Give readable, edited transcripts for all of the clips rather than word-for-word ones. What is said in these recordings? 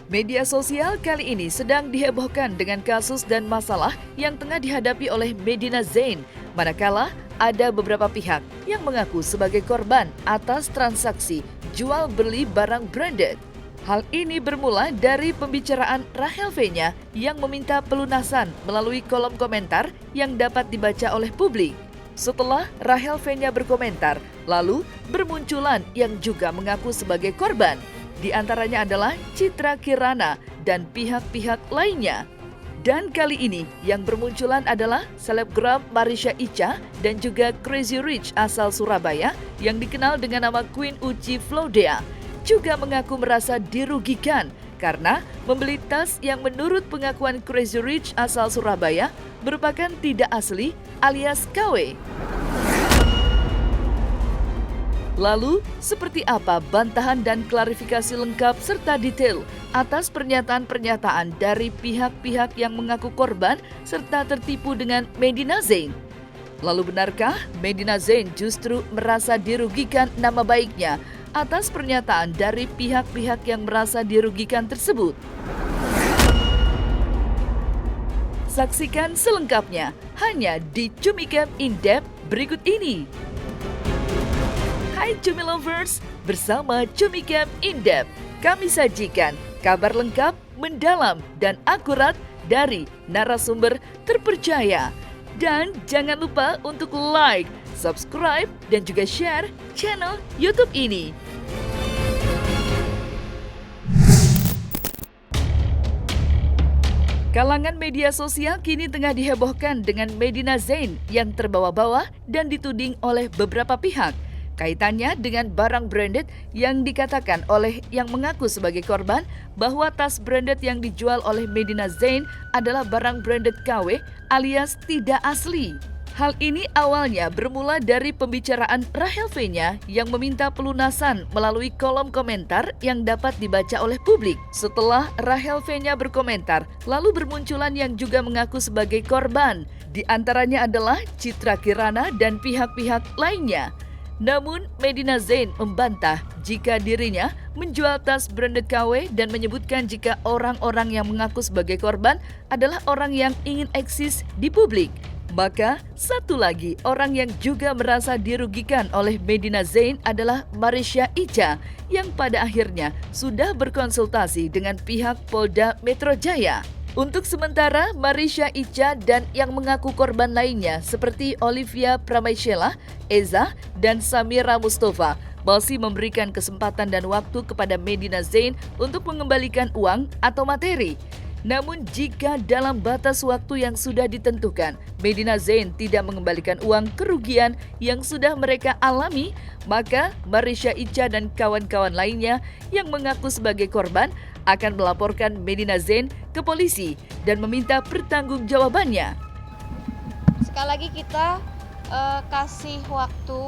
Media sosial kali ini sedang dihebohkan dengan kasus dan masalah yang tengah dihadapi oleh Medina Zain, manakala ada beberapa pihak yang mengaku sebagai korban atas transaksi jual beli barang branded. Hal ini bermula dari pembicaraan Rahel V-nya yang meminta pelunasan melalui kolom komentar yang dapat dibaca oleh publik. Setelah Rahel V-nya berkomentar, lalu bermunculan yang juga mengaku sebagai korban. Di antaranya adalah Citra Kirana dan pihak-pihak lainnya. Dan kali ini yang bermunculan adalah selebgram Marisha Icha dan juga Crazy Rich asal Surabaya yang dikenal dengan nama Queen Uci Flodea juga mengaku merasa dirugikan karena membeli tas yang menurut pengakuan Crazy Rich asal Surabaya merupakan tidak asli alias KW. Lalu, seperti apa bantahan dan klarifikasi lengkap serta detail atas pernyataan-pernyataan dari pihak-pihak yang mengaku korban serta tertipu dengan Medina Zain? Lalu benarkah Medina Zain justru merasa dirugikan nama baiknya atas pernyataan dari pihak-pihak yang merasa dirugikan tersebut? Saksikan selengkapnya hanya di Cumicam In-Depth berikut ini. Hai Cumi Lovers, bersama Cumicam In-Depth, kami sajikan kabar lengkap, mendalam, dan akurat dari narasumber terpercaya. Dan jangan lupa untuk like, subscribe, dan juga share channel YouTube ini. Kalangan media sosial kini tengah dihebohkan dengan Medina Zain yang terbawa-bawa dan dituding oleh beberapa pihak. Kaitannya dengan barang branded yang dikatakan oleh yang mengaku sebagai korban bahwa tas branded yang dijual oleh Medina Zain adalah barang branded KW alias tidak asli. Hal ini awalnya bermula dari pembicaraan Rahel V-nya yang meminta pelunasan melalui kolom komentar yang dapat dibaca oleh publik. Setelah Rahel V-nya berkomentar, lalu bermunculan yang juga mengaku sebagai korban. Di antaranya adalah Citra Kirana dan pihak-pihak lainnya. Namun, Medina Zain membantah jika dirinya menjual tas branded KW dan menyebutkan jika orang-orang yang mengaku sebagai korban adalah orang yang ingin eksis di publik. Maka, satu lagi orang yang juga merasa dirugikan oleh Medina Zain adalah Marisha Icha yang pada akhirnya sudah berkonsultasi dengan pihak Polda Metro Jaya. Untuk sementara, Marisha Icha dan yang mengaku korban lainnya seperti Olivia Pramaisyela, Eza, dan Samira Mustafa masih memberikan kesempatan dan waktu kepada Medina Zain untuk mengembalikan uang atau materi. Namun jika dalam batas waktu yang sudah ditentukan, Medina Zain tidak mengembalikan uang kerugian yang sudah mereka alami, maka Marisha Icha dan kawan-kawan lainnya yang mengaku sebagai korban akan melaporkan Medina Zain ke polisi dan meminta pertanggungjawabannya. Sekali lagi kita kasih waktu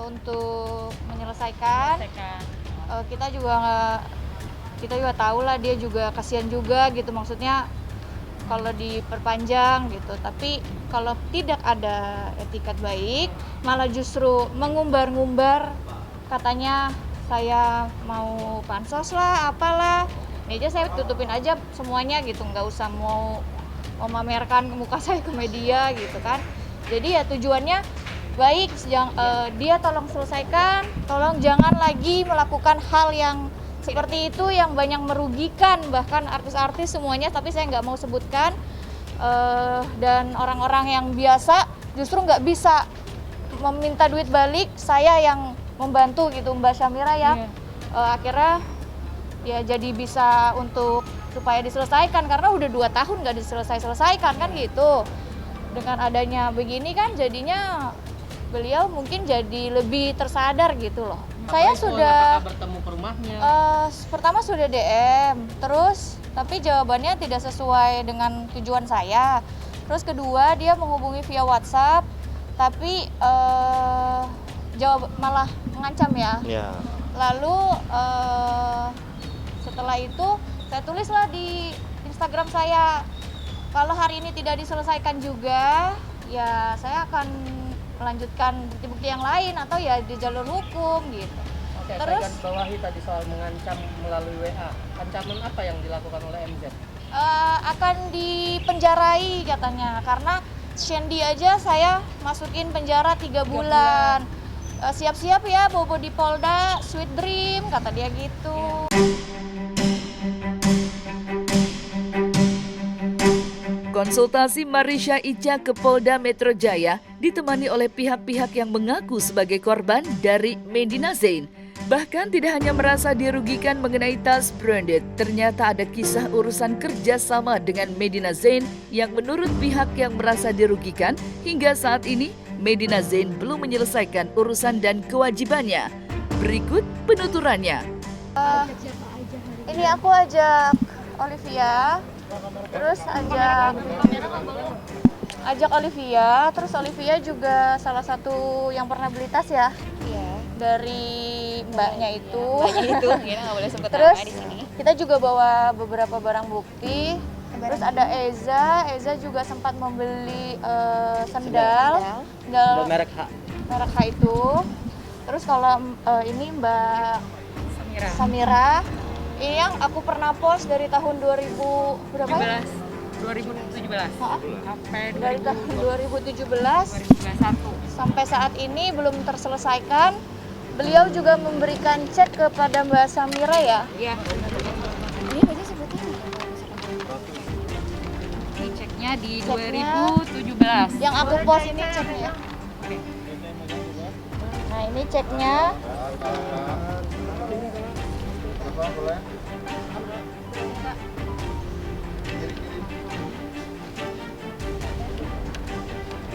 untuk menyelesaikan. Kita juga tahu lah dia juga kasihan juga gitu, maksudnya kalau diperpanjang gitu. Tapi kalau tidak ada etikat baik, malah justru mengumbar-ngumbar katanya saya mau pansos lah, apalah. Ini aja saya tutupin aja semuanya gitu, nggak usah mau memamerkan muka saya ke media gitu kan. Jadi ya tujuannya baik, dia tolong selesaikan, tolong jangan lagi melakukan hal yang seperti itu yang banyak merugikan bahkan artis-artis semuanya, tapi saya nggak mau sebutkan. Dan orang-orang yang biasa justru nggak bisa meminta duit balik, saya yang membantu gitu, Mbak Syamira ya. Akhirnya ya jadi bisa untuk supaya diselesaikan karena udah 2 tahun nggak diselesaikan kan gitu. Dengan adanya begini kan jadinya beliau mungkin jadi lebih tersadar gitu loh. Saya sudah bertemu ke rumahnya. Pertama sudah DM, terus tapi jawabannya tidak sesuai dengan tujuan saya. Terus kedua dia menghubungi via WhatsApp, tapi jawab malah mengancam ya. Lalu setelah itu saya tulislah di Instagram saya, kalau hari ini tidak diselesaikan juga, ya saya akan melanjutkan bukti-bukti yang lain atau ya di jalur hukum gitu. Oke, saya Terus garis bawahi tadi soal mengancam melalui WA. Ancaman apa yang dilakukan oleh MZ? akan dipenjarai katanya, karena Shandy aja saya masukin penjara 3 bulan. Siap-siap ya bobo di Polda, sweet dream kata dia gitu. Konsultasi Marisha Ica ke Polda Metro Jaya ditemani oleh pihak-pihak yang mengaku sebagai korban dari Medina Zain. Bahkan tidak hanya merasa dirugikan mengenai tas branded, ternyata ada kisah urusan kerjasama dengan Medina Zain yang menurut pihak yang merasa dirugikan hingga saat ini Medina Zain belum menyelesaikan urusan dan kewajibannya. Berikut penuturannya. Ini aku ajak Olivia, terus ajak Olivia, terus Olivia juga salah satu yang pernah beli tas ya. Iya. Dari mbaknya itu. Kita nggak boleh sebut Terus nama di sini. kita juga bawa beberapa barang bukti. Terus ada Eza juga sempat membeli sendal Merek H. merek H itu. Terus kalau ini Mbak Samira, ini yang aku pernah post dari tahun 2000 berapa? 2017 Hah? sampai Dari tahun 2017 2021. sampai saat ini belum terselesaikan. Beliau juga memberikan cek kepada Mbak Samira ya. Iya. Ini aja sebutin. Ini ceknya di Ceknya 2017. Yang aku post ini ceknya ya. Nah ini ceknya.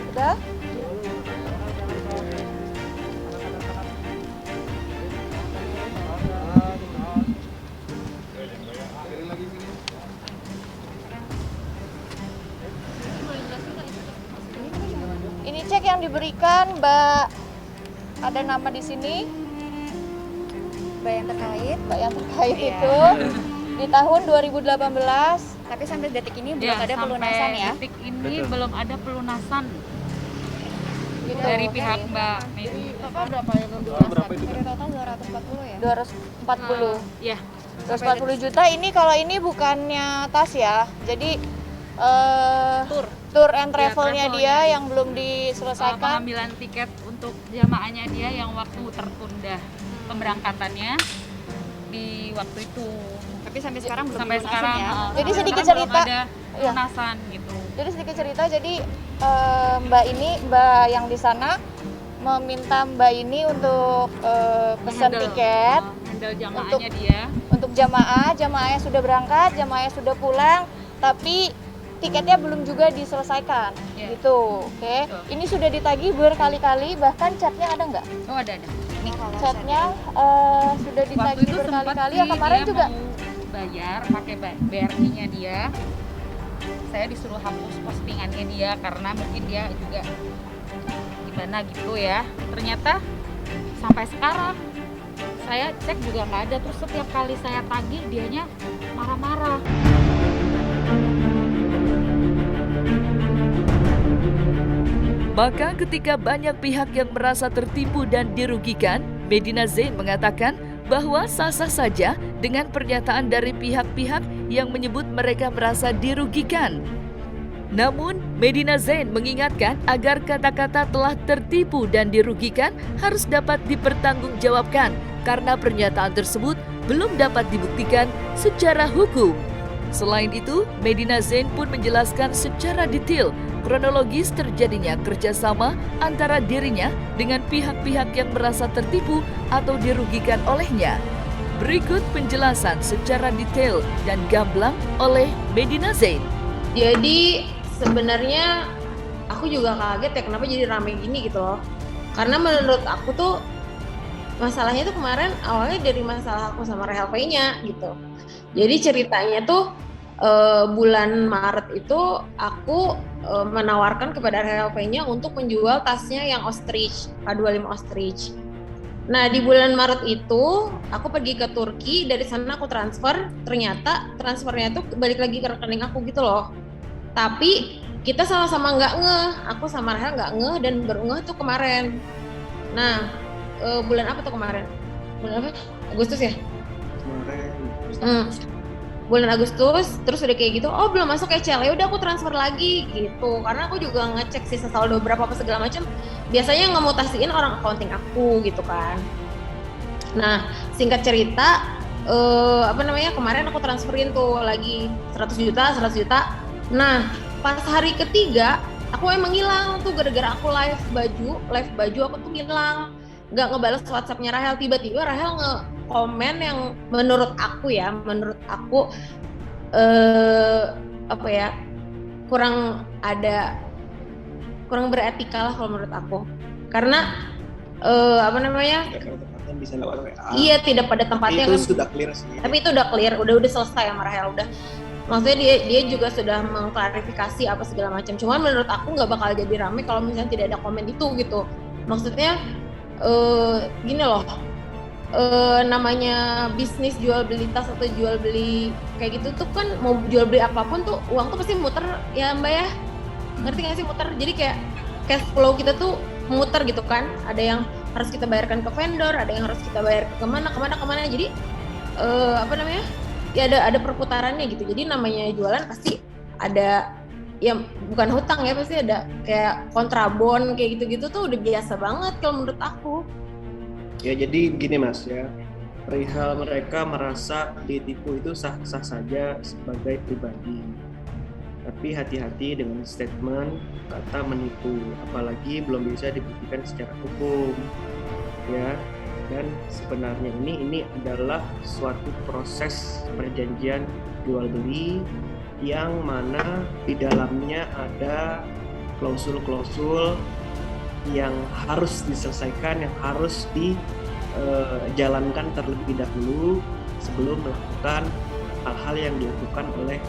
Udah? Ini cek yang diberikan Mbak, ada nama di sini, Mbak yang terkait. Mbak yang terkait Iya. itu di tahun 2018. Tapi sampai detik ini belum Ya, ada sampai pelunasan ya. detik ini belum ada pelunasan Gitu. dari pihak Mbak Medi. Total berapa yang berapa itu? Dari total 240 ya. 240. Ya, 240 juta ini kalau ini bukannya tas ya. Jadi tour and travelnya travelnya. dia yang belum diselesaikan. pengambilan tiket untuk jamaahnya dia yang waktu tertunda pemberangkatannya di waktu itu. Tapi sampai sekarang belum Sampai pelunasan sekarang, ya. Jadi sampai sedikit sekarang belum cerita. ada Iya. pelunasan gitu. Jadi sedikit cerita, jadi Mbak yang di sana meminta Mbak ini untuk pesan Handle, tiket handle jamaahnya dia. untuk jamaahnya sudah berangkat, jamaahnya sudah pulang, tapi tiketnya belum juga diselesaikan, Iya. gitu. Oke, Betul. ini sudah ditagih berkali-kali, bahkan chatnya ada nggak? Oh, ada. Ini kalau Chatnya sudah Waktu ditagih itu sempat berkali-kali, ya kemarin dia juga. mau bayar pakai BRI-nya dia. Saya disuruh hapus postingannya dia karena mungkin dia juga gimana gitu ya. Ternyata sampai sekarang saya cek juga nggak ada. Terus setiap kali saya tagih dianya marah-marah. Maka ketika banyak pihak yang merasa tertipu dan dirugikan, Medina Zain mengatakan bahwa sah-sah saja dengan pernyataan dari pihak-pihak yang menyebut mereka merasa dirugikan. Namun, Medina Zain mengingatkan agar kata-kata telah tertipu dan dirugikan harus dapat dipertanggungjawabkan karena pernyataan tersebut belum dapat dibuktikan secara hukum. Selain itu, Medina Zain pun menjelaskan secara detail kronologis terjadinya kerjasama antara dirinya dengan pihak-pihak yang merasa tertipu atau dirugikan olehnya. Berikut penjelasan secara detail dan gamblang oleh Medina Zain. Jadi sebenarnya aku juga kaget ya kenapa jadi rame gini gitu loh. Karena menurut aku tuh masalahnya tuh kemarin awalnya dari masalah aku sama Rehel P-nya gitu. Jadi ceritanya tuh bulan Maret itu aku menawarkan kepada Rehel P-nya untuk menjual tasnya yang ostrich, K25 ostrich. Nah di bulan Maret itu aku pergi ke Turki, dari sana aku transfer, ternyata transfernya tuh balik lagi ke rekening aku gitu loh. Tapi kita sama-sama nggak ngeh, aku sama Rehel nggak ngeh dan baru ngeh tuh kemarin. Nah bulan apa tuh kemarin? bulan apa? Agustus ya? Kemarin. Bulan Agustus, terus udah kayak gitu, oh belum masuk ECL, ya udah aku transfer lagi gitu, karena aku juga ngecek sisa saldo berapa apa segala macam. Biasanya ngemutasiin orang accounting aku gitu kan. Nah, singkat cerita, kemarin aku transferin tuh lagi 100 juta. Nah, pas hari ketiga, aku emang hilang tuh gara-gara aku live baju aku tuh hilang, nggak ngebales WhatsAppnya Rahel. Tiba-tiba Rahel komen yang menurut aku kurang beretika lah kalau menurut aku, karena Ketepatan bisa lewat WA. iya tidak pada tempatnya Itu kan. sudah clear sih. Tapi itu udah clear, udah selesai sama Rahel, udah. Maksudnya dia juga sudah mengklarifikasi apa segala macam. Cuman menurut aku nggak bakal jadi rame kalau misalnya tidak ada komen itu gitu. Maksudnya gini loh, namanya bisnis jual beli tas atau jual beli kayak gitu tuh kan, mau jual beli apapun tuh uang tuh pasti muter ya Mbak ya. Ngerti nggak sih muter? Jadi kayak cash flow kita tuh muter gitu kan. Ada yang harus kita bayarkan ke vendor, ada yang harus kita bayar ke kemana. Jadi ya ada perputarannya gitu. Jadi namanya jualan pasti ada, ya bukan hutang ya, pasti ada kayak kontrabon kayak gitu-gitu tuh udah biasa banget kalau menurut aku. Ya jadi gini Mas ya, perihal mereka merasa ditipu itu sah-sah saja sebagai pribadi. Tapi hati-hati dengan statement kata menipu, apalagi belum bisa dibuktikan secara hukum. Ya, dan sebenarnya ini adalah suatu proses perjanjian jual beli yang mana di dalamnya ada klausul-klausul yang harus diselesaikan, yang harus dijalankan terlebih dahulu sebelum melakukan hal-hal yang dilakukan oleh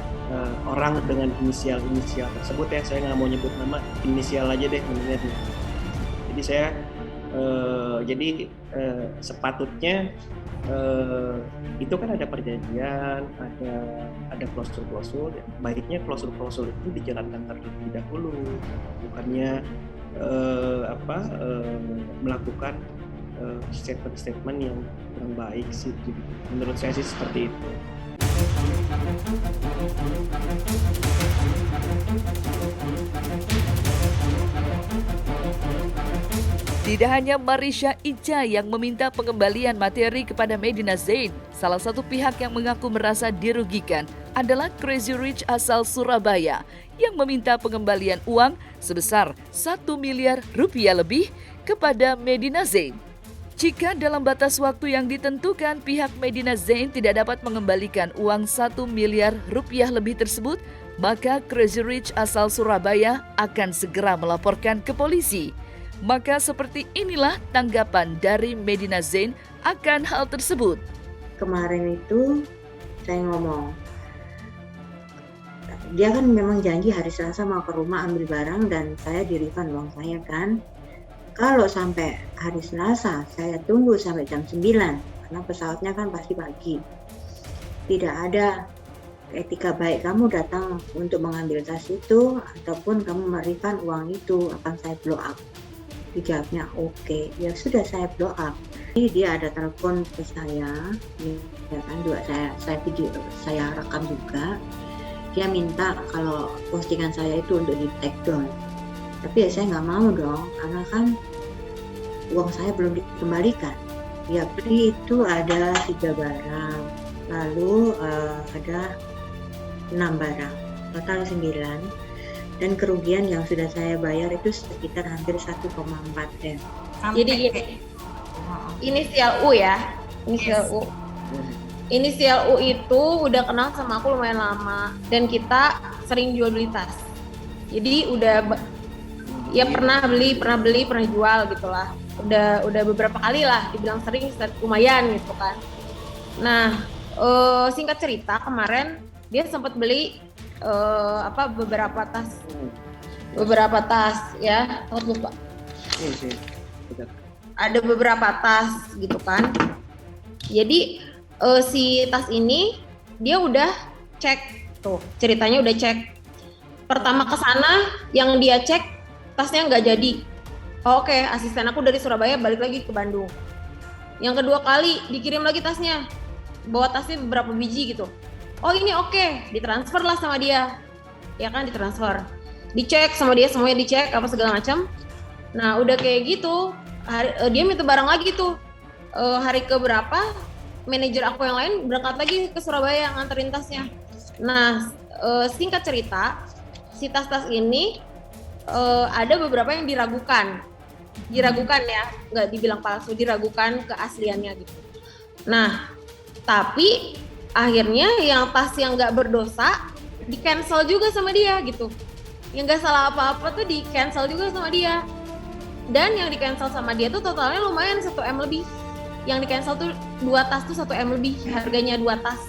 orang dengan inisial-inisial tersebut ya. Saya nggak mau nyebut nama, inisial aja deh menurutnya. Jadi saya sepatutnya itu kan ada perjanjian, ada klausul-klausul. Baiknya klausul-klausul itu dijalankan terlebih dahulu, bukannya melakukan statement-statement yang kurang baik sih. Menurut saya sih seperti itu. Tidak hanya Marisha Ica yang meminta pengembalian materi kepada Medina Zain, salah satu pihak yang mengaku merasa dirugikan adalah Crazy Rich asal Surabaya yang meminta pengembalian uang sebesar 1 miliar rupiah lebih kepada Medina Zain. Jika dalam batas waktu yang ditentukan pihak Medina Zain tidak dapat mengembalikan uang 1 miliar rupiah lebih tersebut, maka Crazy Rich asal Surabaya akan segera melaporkan ke polisi. Maka seperti inilah tanggapan dari Medina Zain akan hal tersebut. Kemarin itu saya ngomong, dia kan memang janji hari Selasa mau ke rumah ambil barang dan saya di-refund uang saya kan. Kalau sampai hari Selasa saya tunggu sampai jam 9 karena pesawatnya kan pasti pagi. Tidak ada etika baik kamu datang untuk mengambil tas itu ataupun kamu me-refund uang itu, akan saya blow up. Dijawabnya oke. Ya sudah, saya blow up. Jadi dia ada telepon ke saya, ya kan, juga saya video, saya rekam juga. Dia minta kalau postingan saya itu untuk di take down. Tapi ya saya nggak mau dong, karena kan uang saya belum dikembalikan. Ya beli itu ada 3 barang, lalu ada 6 barang, total 9. Dan kerugian yang sudah saya bayar itu sekitar hampir 1,4 M. Jadi gini, inisial U ya, inisial U. Inisial U itu udah kenal sama aku lumayan lama dan kita sering jual beli tas. Jadi udah ya pernah jual gitulah. Udah beberapa kali lah, dibilang sering lumayan gitu kan. Nah, singkat cerita kemarin dia sempat beli beberapa tas ya, aku lupa. Ada beberapa tas gitu kan. Jadi si tas ini dia udah cek tuh, ceritanya udah cek. Pertama ke sana yang dia cek tasnya nggak jadi. Oke, asisten aku dari Surabaya balik lagi ke Bandung. Yang kedua kali dikirim lagi tasnya, bawa tasnya beberapa biji gitu. Oh ini oke, ditransfer lah sama dia, ya kan, ditransfer, dicek sama dia, semuanya dicek apa segala macam. Nah udah kayak gitu, dia minta barang lagi tuh. Hari keberapa manajer aku yang lain berangkat lagi ke Surabaya nganterin tasnya. Nah singkat cerita, si tas-tas ini ada beberapa yang diragukan ya, nggak dibilang palsu, diragukan keasliannya gitu. Nah tapi akhirnya yang tas yang nggak berdosa di cancel juga sama dia gitu, yang nggak salah apa-apa tuh di cancel juga sama dia. Dan yang di cancel sama dia tuh totalnya lumayan 1M lebih. Yang di cancel tuh 2 tas tuh 1M lebih harganya, 2 tas.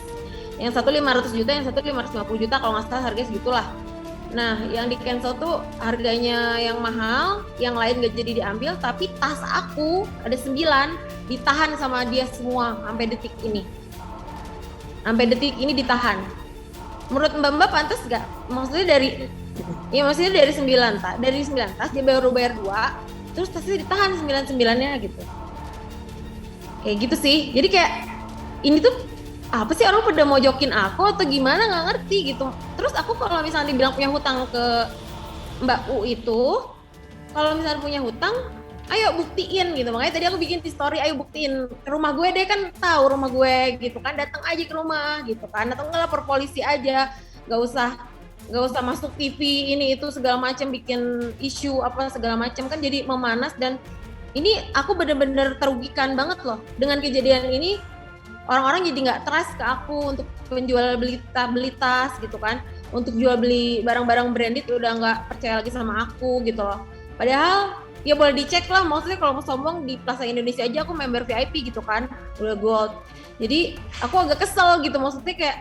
Yang satu 500 juta, yang satu 550 juta kalau nggak salah, harganya segitulah. Nah yang di cancel tuh harganya yang mahal, yang lain nggak jadi diambil, tapi tas aku ada 9 ditahan sama dia semua sampai detik ini. Sampai detik ini ditahan. Menurut Mbak pantas nggak? Maksudnya dari 9 tas dia baru bayar 2, terus tasnya ditahan 9-9-nya gitu. Kayak gitu sih. Jadi kayak ini tuh apa sih, orang pada mojokin aku atau gimana, nggak ngerti gitu. Terus aku kalau misalnya dibilang punya hutang ke Mbak U itu, kalau misalnya punya hutang, ayo buktiin gitu. Makanya tadi aku bikin di story, ayo buktiin ke rumah gue deh, kan tahu rumah gue gitu kan, datang aja ke rumah gitu kan, atau nggak lapor polisi aja, nggak usah masuk TV ini itu segala macam, bikin isu apa segala macam, kan jadi memanas. Dan ini aku bener-bener terugikan banget loh dengan kejadian ini. Orang-orang jadi nggak trust ke aku untuk penjual beli tas gitu kan, untuk jual beli barang-barang branded udah nggak percaya lagi sama aku gitu loh. Padahal ya boleh dicek lah, maksudnya kalau mau sombong di Plaza Indonesia aja aku member VIP gitu kan, udah gold. Jadi aku agak kesel gitu, maksudnya kayak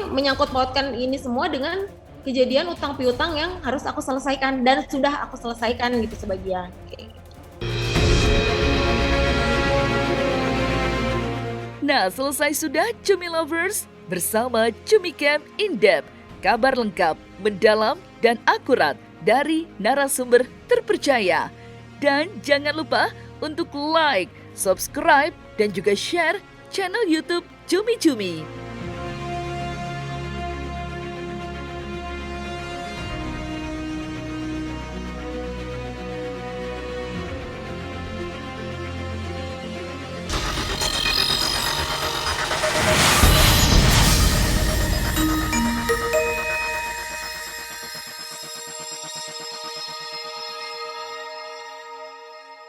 menyangkut pautkan ini semua dengan kejadian utang piutang yang harus aku selesaikan dan sudah aku selesaikan gitu sebagian. Nah, selesai sudah Cumi Lovers bersama Cumi Camp In-Depth. Kabar lengkap, mendalam, dan akurat dari narasumber terpercaya. Dan jangan lupa untuk like, subscribe, dan juga share channel YouTube Cumi Cumi.